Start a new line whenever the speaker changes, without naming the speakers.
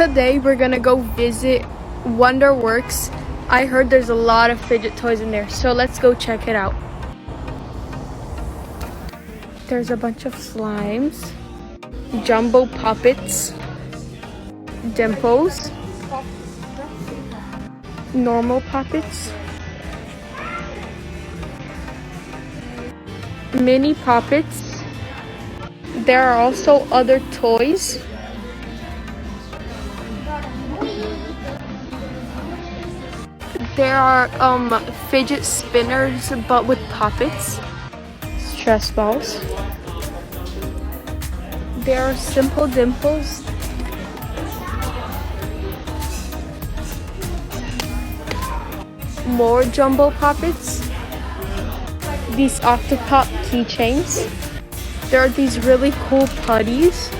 Today we're gonna go visit Wonderworks. I heard there's a lot of fidget toys in there, so let's go check it out. There's a bunch of slimes, jumbo puppets, dimples, normal puppets, mini puppets. There are also other toys. There are fidget spinners but with puppets, stress balls. There are simple dimples. More jumbo puppets. These octopop keychains. There are these really cool putties.